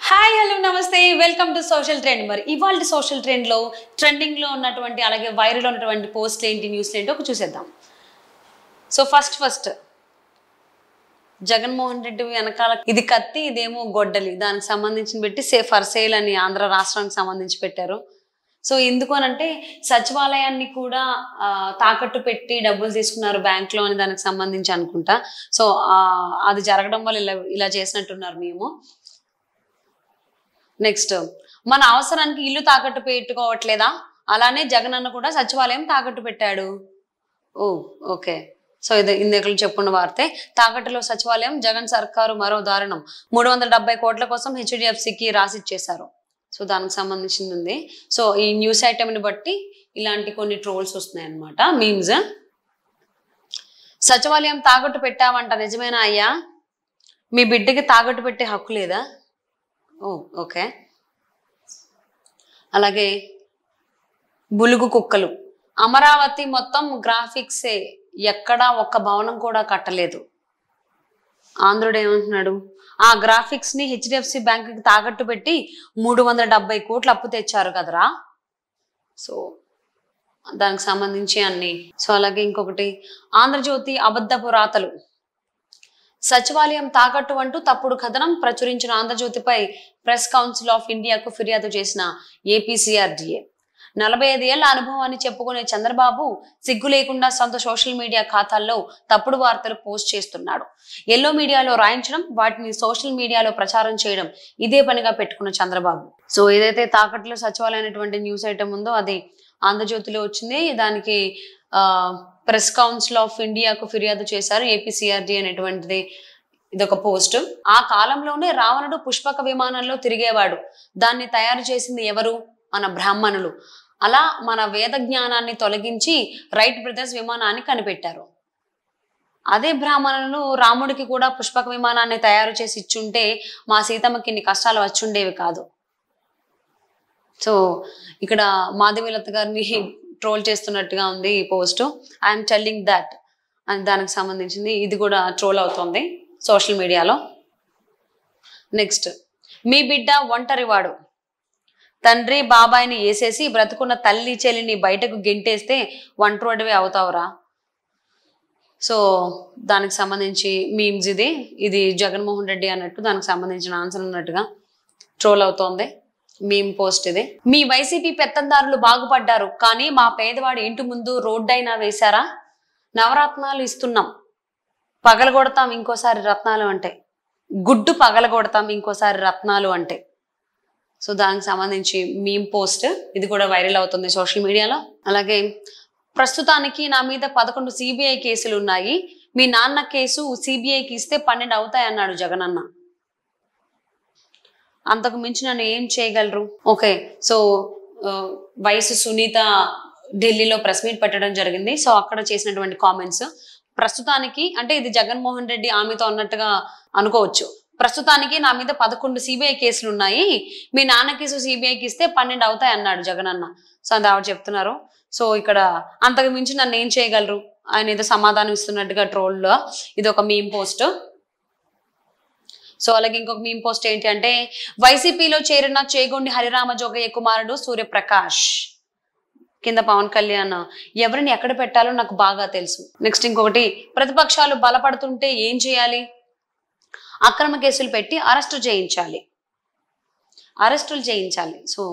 Hi hello నమస్తే welcome to social trend. మరి ఇవాళ సోషల్ ట్రెండ్లో ట్రెండింగ్లో ఉన్నటువంటి అలాగే వైరల్ ఉన్నటువంటి పోస్ట్లు ఏంటి న్యూస్లు ఏంటి ఒక చూసేద్దాం. సో ఫస్ట్ జగన్మోహన్ రెడ్డి వెనకాల ఇది కత్తి ఇదేమో గొడ్డలి దానికి సంబంధించి పెట్టి ఫర్ సేల్ అని ఆంధ్ర రాష్ట్రానికి సంబంధించి పెట్టారు. సో ఎందుకు అనంటే సచివాలయాన్ని కూడా తాకట్టు పెట్టి డబ్బులు తీసుకున్నారు బ్యాంక్లో అని దానికి సంబంధించి అనుకుంటా. సో అది జరగడం వల్ల ఇలా చేసినట్టున్నారు మేము. నెక్స్ట్ మన అవసరానికి ఇల్లు తాకట్టు పెట్టుకోవట్లేదా, అలానే జగన్ అన్న కూడా సచివాలయం తాకట్టు పెట్టాడు. ఓకే. సో ఇది ఇందులో చెప్పుకున్న వార్తే. తాకట్టులో సచివాలయం, జగన్ సర్కారు మరో దారుణం. 370 కోట్ల కోసం హెచ్డిఎఫ్సికి రాసిచ్చేశారు. సో దానికి సంబంధించింది ఉంది. సో ఈ న్యూస్ ఐటమ్ని బట్టి ఇలాంటి కొన్ని ట్రోల్స్ వస్తున్నాయి అన్నమాట, మీమ్స్. సచివాలయం తాకట్టు పెట్టావంట, నిజమేనా అయ్యా? మీ బిడ్డకి తాకట్టు పెట్టే హక్కు లేదా? ఓకే. అలాగే బులుగు కుక్కలు, అమరావతి మొత్తం గ్రాఫిక్సే, ఎక్కడా ఒక్క భవనం కూడా కట్టలేదు. ఆంధ్రుడు ఏమంటున్నాడు, ఆ గ్రాఫిక్స్ ని హెచ్డిఎఫ్సి బ్యాంకుకి తాకట్టు పెట్టి 370 కోట్లు అప్పు తెచ్చారు కదరా. సో దానికి సంబంధించి అన్ని. సో అలాగే ఇంకొకటి, ఆంధ్రజ్యోతి అబద్ధపు రాతలు, సచివాలయం తాకట్టు అంటూ తప్పుడు కథనం ప్రచురించిన ఆంధ్రజ్యోతిపై ప్రెస్ కౌన్సిల్ ఆఫ్ ఇండియాకు ఫిర్యాదు చేసిన ఏపీసీఆర్డీఏ. 45 ఏళ్ల అనుభవాన్ని చెప్పుకునే చంద్రబాబు సిగ్గు లేకుండా సొంత సోషల్ మీడియా ఖాతాల్లో తప్పుడు వార్తలు పోస్ట్ చేస్తున్నాడు. ఎల్లో మీడియాలో రాయించడం, వాటిని సోషల్ మీడియాలో ప్రచారం చేయడం ఇదే పనిగా పెట్టుకున్న చంద్రబాబు. సో ఏదైతే తాకట్టులో సచివాలయం అనేటువంటి న్యూస్ ఐటమ్ ఉందో అది ఆంధ్రజ్యోతిలో వచ్చింది. దానికి ప్రెస్ కౌన్సిల్ ఆఫ్ ఇండియాకు ఫిర్యాదు చేశారు ఏపీసీఆర్డీ అనేటువంటిది. ఇదొక పోస్ట్. ఆ కాలంలోనే రావణుడు పుష్పక విమానంలో తిరిగేవాడు. దాన్ని తయారు చేసింది ఎవరు? మన బ్రాహ్మణులు. అలా మన వేద జ్ఞానాన్ని తొలగించి రైట్ బ్రదర్స్ విమానాన్ని కనిపెట్టారు. అదే బ్రాహ్మణులు రాముడికి కూడా పుష్పక విమానాన్ని తయారు చేసి ఇచ్చుంటే మా సీతమ్మకి ఇన్ని కష్టాలు వచ్చుండేవి కాదు. సో ఇక్కడ మాధవీలత గారిని ట్రోల్ చేస్తున్నట్టుగా ఉంది ఈ పోస్ట్. ఐఎమ్ టెల్లింగ్ దట్ అని దానికి సంబంధించింది. ఇది కూడా ట్రోల్ అవుతుంది సోషల్ మీడియాలో. నెక్స్ట్, మీ బిడ్డ ఒంటరివాడు, తండ్రి బాబాయిని వేసేసి బ్రతుకున్న తల్లి చెల్లిని బయటకు గెంటేస్తే ఒంటరివాడివే అవుతావురా. సో దానికి సంబంధించి మీమ్స్ ఇది జగన్మోహన్ రెడ్డి అన్నట్టు దానికి సంబంధించిన ఆన్సర్ అన్నట్టుగా ట్రోల్ అవుతోంది మీమ్ పోస్ట్ ఇది. మీ వైసీపీ పెత్తందారులు బాగుపడ్డారు, కానీ మా పేదవాడి ఇంటి ముందు రోడ్డైనా వేశారా? నవరత్నాలు ఇస్తున్నాం, పగలగొడతాం ఇంకోసారి రత్నాలు అంటే, గుడ్డు పగలగొడతాం ఇంకోసారి రత్నాలు అంటే. సో దానికి సంబంధించి మీమ్ పోస్ట్ ఇది కూడా వైరల్ అవుతుంది సోషల్ మీడియాలో. అలాగే ప్రస్తుతానికి నా మీద 11 సిబిఐ కేసులు ఉన్నాయి, మీ నాన్న కేసు సిబిఐకి ఇస్తే 12 అవుతాయి అన్నాడు జగన్ అన్న. అంతకు మించి నన్ను ఏం చేయగలరు? ఓకే. సో వయసు సునీత ఢిల్లీలో ప్రెస్ మీట్ పెట్టడం జరిగింది. సో అక్కడ చేసినటువంటి కామెంట్స్, ప్రస్తుతానికి అంటే ఇది జగన్మోహన్ రెడ్డి ఆమెతో అన్నట్టుగా అనుకోవచ్చు. ప్రస్తుతానికి నా మీద 11 సిబిఐ కేసులు ఉన్నాయి, మీ నాన్న కేసు సిబిఐకి ఇస్తే 12 అవుతాయి అన్నాడు జగన్ అన్న. సో అది ఆవిడ చెప్తున్నారు. సో ఇక్కడ అంతకు మించి నన్ను ఏం చేయగలరు ఆయన ఏదో సమాధానం ఇస్తున్నట్టుగా ట్రోల్లో ఇది ఒక మీమ్ పోస్ట్. సో అలాగే ఇంకొక మీమ్ పోస్ట్ ఏంటి అంటే, వైసీపీలో చేరిన చేగొండి హరిరామ జోగయ్య కుమారుడు సూర్యప్రకాష్, కింద పవన్ కళ్యాణ్, ఎవరిని ఎక్కడ పెట్టాలో నాకు బాగా తెలుసు. నెక్స్ట్ ఇంకొకటి, ప్రతిపక్షాలు బలపడుతుంటే ఏం చేయాలి? అక్రమ కేసులు పెట్టి అరెస్టులు చేయించాలి. సో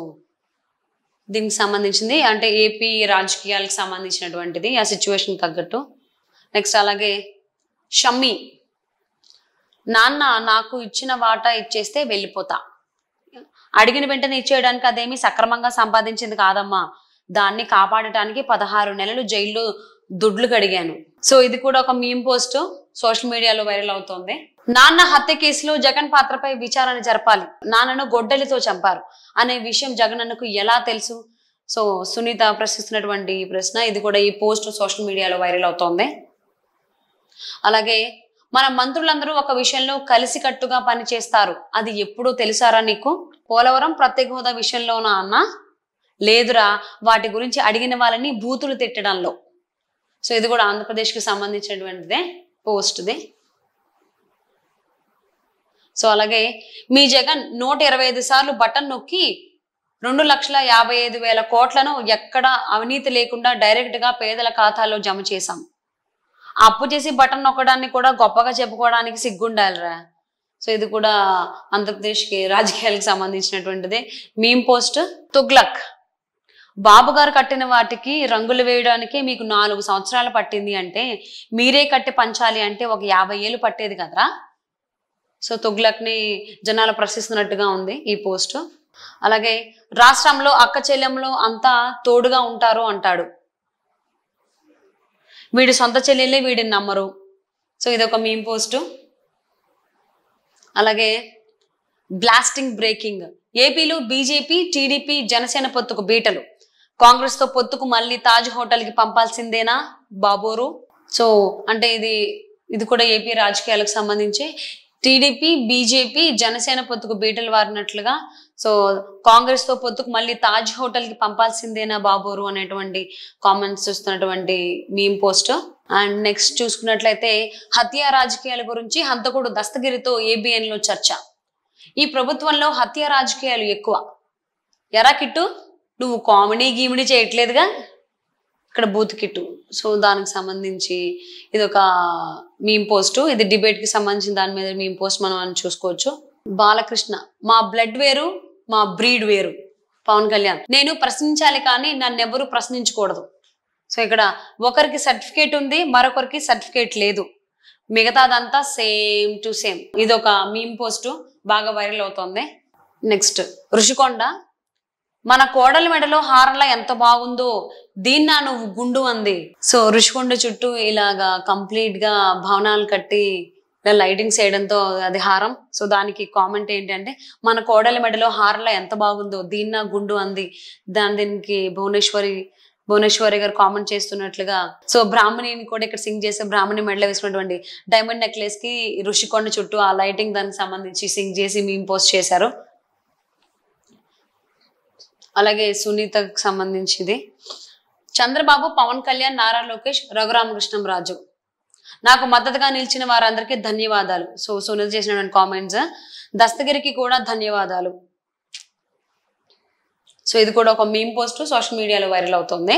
దీనికి సంబంధించింది అంటే ఏపీ రాజకీయాలకు సంబంధించినటువంటిది, ఆ సిచ్యువేషన్ తగ్గట్టు. నెక్స్ట్ అలాగే షమ్మి, నాన్న నాకు ఇచ్చిన వాటా ఇచ్చేస్తే వెళ్ళిపోతా, అడిగిన వెంటనే ఇచ్చేయడానికి అదేమి సక్రమంగా సంపాదించింది కాదమ్మా, దాన్ని కాపాడటానికి 16 నెలలు జైల్లో దుడ్లు కడిగాను. సో ఇది కూడా ఒక మీమ్ పోస్ట్ సోషల్ మీడియాలో వైరల్ అవుతోంది. నాన్న హత్య కేసులో జగన్ పాత్రపై విచారణ జరపాలి, నాన్నను గొడ్డలితో చంపారు అనే విషయం జగన్ అన్నకు ఎలా తెలుసు? సో సునీత ప్రశ్నిస్తున్నటువంటి ప్రశ్న, ఇది కూడా ఈ పోస్ట్ సోషల్ మీడియాలో వైరల్ అవుతోంది. అలాగే మన మంత్రులందరూ ఒక విషయంలో కలిసికట్టుగా పనిచేస్తారు, అది ఎప్పుడూ తెలుసారా నీకు? పోలవరం ప్రత్యేక హోదా విషయంలోనా అన్న? లేదురా, వాటి గురించి అడిగిన వాళ్ళని బూతులు తిట్టడంలో. సో ఇది కూడా ఆంధ్రప్రదేశ్కి సంబంధించినటువంటిదే పోస్ట్ది. సో అలాగే మీ జగన్ 125 సార్లు బటన్ నొక్కి 2,55,000 కోట్లను ఎక్కడ అవినీతి లేకుండా డైరెక్ట్ గా పేదల ఖాతాలో జమ చేశాం. అప్పు చేసి బటన్ నొక్కడాన్ని కూడా గొప్పగా చెప్పుకోవడానికి సిగ్గుండాలిరా. సో ఇది కూడా ఆంధ్రప్రదేశ్కి రాజకీయాలకు సంబంధించినటువంటిదే. Meme post Tughlaq. బాబు గారు కట్టిన వాటికి రంగులు వేయడానికి మీకు 4 సంవత్సరాలు పట్టింది అంటే మీరే కట్టి పంచాలి అంటే ఒక 50 ఏళ్ళు పట్టేది కదరా. సో తుగ్లక్ ని జనాలు ప్రశ్నిస్తున్నట్టుగా ఉంది ఈ పోస్ట్. అలాగే రాష్ట్రంలో అక్క చెల్లెంలో అంతా తోడుగా ఉంటారు అంటాడు. వీడి సొంత చెల్లెలే వీడిని నమ్మరు. సో ఇదొక మీమ్ పోస్ట్. అలాగే బ్లాస్టింగ్ బ్రేకింగ్. ఏపీలో బీజేపీ టీడీపీ జనసేన పొత్తుకు బీటలు. కాంగ్రెస్ తో పొత్తుకు మళ్ళీ తాజ్ హోటల్ కి పంపాల్సిందేనా బాబోరు. సో అంటే ఇది కూడా ఏపీ రాజకీయాలకు సంబంధించి టీడీపీ బీజేపీ జనసేన పొత్తుకు బీటలు వారినట్లుగా. సో కాంగ్రెస్ తో పొత్తుకు మళ్ళీ తాజ్ హోటల్ కి పంపాల్సిందేనా బాబోరు అనేటువంటి కామెంట్స్ చూస్తున్నటువంటి మీమ్ పోస్ట్. అండ్ నెక్స్ట్ చూసుకున్నట్లయితే హత్య రాజకీయాల గురించి హంతకుడు దస్తగిరితో ఏబిఎన్ లో చర్చ. ఈ ప్రభుత్వంలో హత్య రాజకీయాలు ఎక్కువ. ఎరా కిట్టు నువ్వు కామెడీ గీమిడీ చేయట్లేదుగా, ఇక్కడ బూత్ కిట్టు. సో దానికి సంబంధించి ఇది ఒక మీమ్ పోస్ట్. ఇది డిబేట్ కి సంబంధించిన దాని మీద మీమ్ పోస్ట్ మనం చూసుకోవచ్చు. బాలకృష్ణ. మా బ్లడ్ వేరు మా బ్రీడ్ వేరు. పవన్ కళ్యాణ్. నేను ప్రశ్నించాలి కానీ నన్ను ఎవరు ప్రశ్నించకూడదు. సో ఇక్కడ ఒకరికి సర్టిఫికేట్ ఉంది, మరొకరికి సర్టిఫికేట్ లేదు, మిగతాదంతా సేమ్ టు సేమ్. ఇది ఒక మీమ్ పోస్ట్ బాగా వైరల్ అవుతోంది. నెక్స్ట్ ఋషికొండ. మన కోడలి మెడలో హారంలా ఎంత బాగుందో దీన్నా నువ్వు గుండు అంది. సో ఋషికొండ చుట్టూ ఇలాగా కంప్లీట్ గా భవనాలు కట్టి లైటింగ్స్ వేయడంతో అది హారం. సో దానికి కామెంట్ ఏంటంటే మన కోడలి మెడలో హారంలా ఎంత బాగుందో దీన్నా గుండు అంది. దీనికి భువనేశ్వరి గారు కామెంట్ చేస్తున్నట్లుగా. సో బ్రాహ్మణిని కూడా ఇక్కడ సింగ్ చేసే బ్రాహ్మణి మెడలో వేసుకున్నటువంటి డైమండ్ నెక్లెస్ కి ఋషికొండ చుట్టూ ఆ లైటింగ్ దానికి సంబంధించి సింగ్ చేసి మీమ్ పోస్ట్ చేశారు. అలాగే సునీతకు సంబంధించింది. చంద్రబాబు, పవన్ కళ్యాణ్, నారా లోకేష్, రఘురామకృష్ణంరాజు. నాకు మద్దతుగా నిలిచిన వారందరికీ ధన్యవాదాలు. సో సునీత చేసినటువంటి కామెంట్స్. దస్తగిరికి కూడా ధన్యవాదాలు. సో ఇది కూడా ఒక మీమ్ పోస్ట్ సోషల్ మీడియాలో వైరల్ అవుతుంది.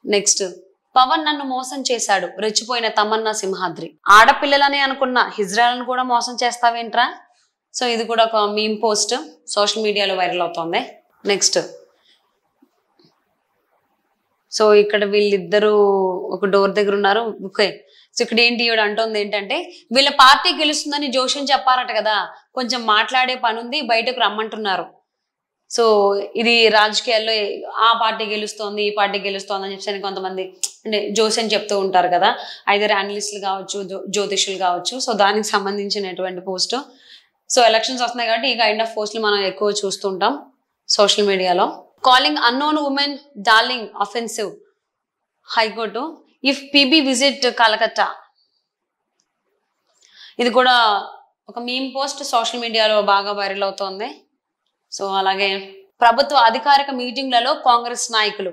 నెక్స్ట్ పవన్ నన్ను మోసం చేశాడు, రెచ్చిపోయిన తమన్నా సింహాద్రి. ఆడపిల్లలని అనుకున్న హిజ్రాలను కూడా మోసం చేస్తావేంట్రా. సో ఇది కూడా ఒక మీమ్ పోస్ట్ సోషల్ మీడియాలో వైరల్ అవుతుంది. నెక్స్ట్ సో ఇక్కడ వీళ్ళిద్దరూ ఒక డోర్ దగ్గర ఉన్నారు. ఓకే. సో ఇక్కడ ఏంటి ఈవిడ అంటుంది ఏంటంటే వీళ్ళ పార్టీ గెలుస్తుందని జోష్యం చెప్పారట కదా, కొంచెం మాట్లాడే పని ఉంది, బయటకు రమ్మంటున్నారు. సో ఇది రాజకీయాల్లో ఆ పార్టీ గెలుస్తోంది ఈ పార్టీ గెలుస్తోంది అని చెప్పి కొంతమంది అంటే జోస్యం చెప్తూ ఉంటారు కదా, ఐదర్ అనలిస్టులు కావచ్చు జ్యోతిషులు కావచ్చు. సో దానికి సంబంధించినటువంటి పోస్ట్. సో ఎలక్షన్స్ వస్తున్నాయి కాబట్టి ఈ కైండ్ ఆఫ్ పోస్టులు మనం ఎక్కువ చూస్తుంటాం సోషల్ మీడియాలో. Calling unknown women darling offensive high court if PB visit Calcutta. ఇది కూడా ఒక మీమ్ పోస్ట్ సోషల్ మీడియాలో బాగా వైరల్ అవుతోంది. సో అలాగే ప్రభుత్వ అధికారిక మీటింగ్లలో కాంగ్రెస్ నాయకులు.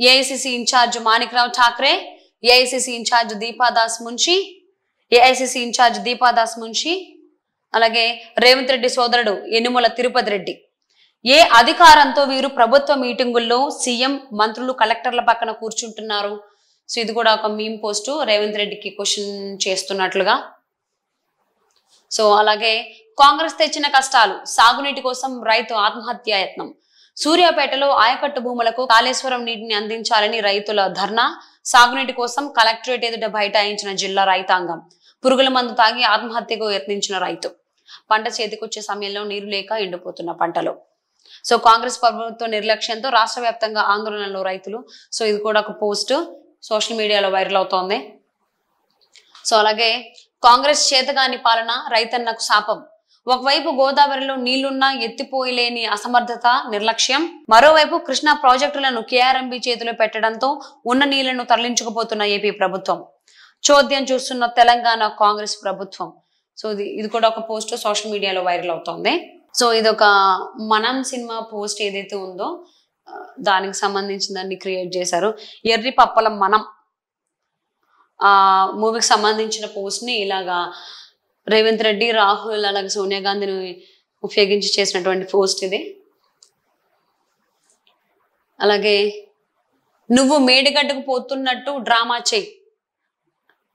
AICC incharge Manikrao Thakre, AICC incharge Deepa Das Munshi, అలాగే రేవంత్ రెడ్డి సోదరుడు యనుమల తిరుపతి రెడ్డి. ఏ అధికారంతో వీరు ప్రభుత్వ మీటింగుల్లో సీఎం మంత్రులు కలెక్టర్ల పక్కన కూర్చుంటున్నారు. సో ఇది కూడా ఒక మీమ్ పోస్ట్ రేవంత్ రెడ్డికి క్వశ్చన్ చేస్తున్నట్లుగా. సో అలాగే కాంగ్రెస్ తెచ్చిన కష్టాలు, సాగునీటి కోసం రైతు ఆత్మహత్యాయత్నం. సూర్యాపేటలో ఆయకట్టు భూములకు కాళేశ్వరం నీటిని అందించాలని రైతుల ధర్నా. సాగునీటి కోసం కలెక్టరేట్ ఎదుట బైఠాయించిన జిల్లా రైతాంగం. పురుగుల మందు తాగి ఆత్మహత్యకు యత్నించిన రైతు. పంట చేతికొచ్చే సమయంలో నీరు లేక ఎండిపోతున్న పంటలు. సో కాంగ్రెస్ ప్రభుత్వ నిర్లక్ష్యంతో రాష్ట్ర వ్యాప్తంగా ఆందోళనలో రైతులు. సో ఇది కూడా ఒక పోస్ట్ సోషల్ మీడియాలో వైరల్ అవుతోంది. సో అలాగే కాంగ్రెస్ చేతగాని పాలన రైతన్నకు శాపం. ఒకవైపు గోదావరిలో నీళ్లున్నా ఎత్తిపోయలేని అసమర్థత నిర్లక్ష్యం, మరోవైపు కృష్ణా ప్రాజెక్టులను కేఆర్ఎంబీ చేతిలో పెట్టడంతో ఉన్న నీళ్లను తరలించుకుపోతున్న ఏపీ ప్రభుత్వం. చోద్యం చూస్తున్న తెలంగాణ కాంగ్రెస్ ప్రభుత్వం. సో ఇది కూడా ఒక పోస్ట్ సోషల్ మీడియాలో వైరల్ అవుతోంది. సో ఇది ఒక మనం సినిమా పోస్ట్ ఏదైతే ఉందో దానికి సంబంధించిన దాన్ని క్రియేట్ చేశారు. ఎర్రి పప్పలం మనం మూవీకి సంబంధించిన పోస్ట్ ని ఇలాగా రేవంత్ రెడ్డి, రాహుల్ అలాగే సోనియా గాంధీని ఉపయోగించి చేసినటువంటి పోస్ట్ ఇది. అలాగే నువ్వు మేడిగడ్డకు పోతున్నట్టు డ్రామా చెయ్యి,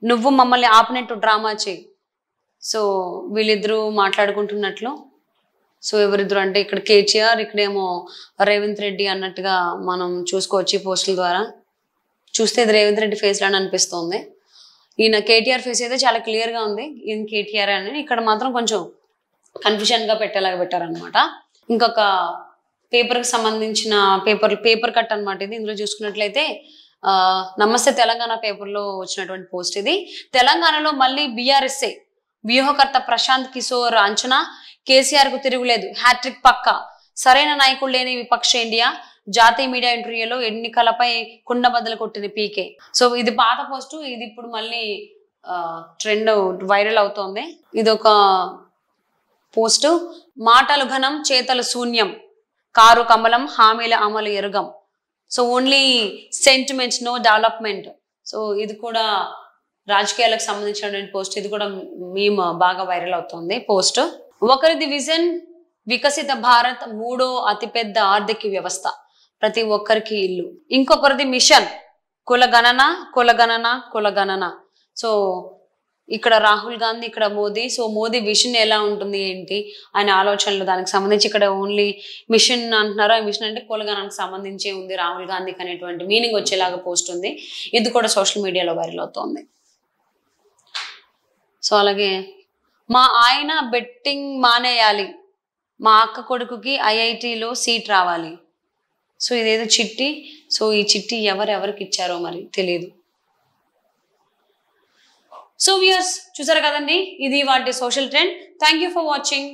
నువ్వు మమ్మల్ని ఆపినట్టు డ్రామా చెయ్యి. సో వీళ్ళిద్దరూ మాట్లాడుకుంటున్నట్లు. సో ఎవరిద్దరు అంటే ఇక్కడ కేటీఆర్, ఇక్కడేమో రేవంత్ రెడ్డి అన్నట్టుగా మనం చూసుకోవచ్చు ఈ పోస్టుల ద్వారా. చూస్తే ఇది రేవంత్ రెడ్డి ఫేస్ లాని అనిపిస్తుంది. ఈయన కేటీఆర్ ఫేస్ అయితే చాలా క్లియర్గా ఉంది, ఈయన కేటీఆర్ అని. ఇక్కడ మాత్రం కొంచెం కన్ఫ్యూజన్గా పెట్టేలాగా పెట్టారనమాట. ఇంకొక పేపర్కి సంబంధించిన పేపర్ కట్ అనమాట ఇది. ఇందులో చూసుకున్నట్లయితే నమస్తే తెలంగాణ పేపర్లో వచ్చినటువంటి పోస్ట్ ఇది. తెలంగాణలో మళ్ళీ బీఆర్ఎస్ఏ వ్యూహకర్త ప్రశాంత్ కిషోర్ అంచనా, కేసీఆర్ కు తిరుగులేదు, హ్యాట్రిక్ పక్క, సరైన నాయకుడు లేని విపక్ష ఇండియా, జాతీయ మీడియా ఇంటర్వ్యూలో ఎన్నికలపై కుండబద్దలు కొట్టిన పీకే. సో ఇది పాత పోస్టు, ఇది ఇప్పుడు మళ్ళీ ట్రెండ్ వైరల్ అవుతోంది. ఇది ఒక పోస్టు. మాటలు ఘనం చేతలు శూన్యం, కారు కమలం హామీల అమలు ఎరుగం. So only sentiments, no development. So ఇది కూడా రాజకీయాలకు సంబంధించినటువంటి పోస్ట్. ఇది కూడా మేము బాగా వైరల్ అవుతుంది పోస్ట్. ఒకరిది విజన్ వికసిత భారత్, మూడో అతిపెద్ద ఆర్థిక వ్యవస్థ, ప్రతి ఒక్కరికి ఇల్లు. ఇంకొకరిది మిషన్ కులగణన కులగణన కులగణన. సో ఇక్కడ రాహుల్ గాంధీ, ఇక్కడ మోదీ. సో మోదీ విషన్ ఎలా ఉంటుంది ఏంటి అనే ఆలోచనలు, దానికి సంబంధించి ఇక్కడ ఓన్లీ మిషన్ అంటున్నారు. ఆ మిషన్ అంటే కులగణనకు సంబంధించి ఉంది రాహుల్ గాంధీకి అనేటువంటి మీనింగ్ వచ్చేలాగా పోస్ట్ ఉంది. ఇది కూడా సోషల్ మీడియాలో వైరల్ అవుతోంది. సో అలాగే మా ఆయన బెట్టింగ్ మానేయాలి, మా అక్క కొడుకుకి ఐఐటిలో సీట్ రావాలి. సో ఇదేదో చిట్టి. సో ఈ చిట్టి ఎవరెవరికి ఇచ్చారో మరి తెలియదు. సో వ్యూయర్స్ చూసారు కదండి, ఇది వాటి social trend. Thank you for watching.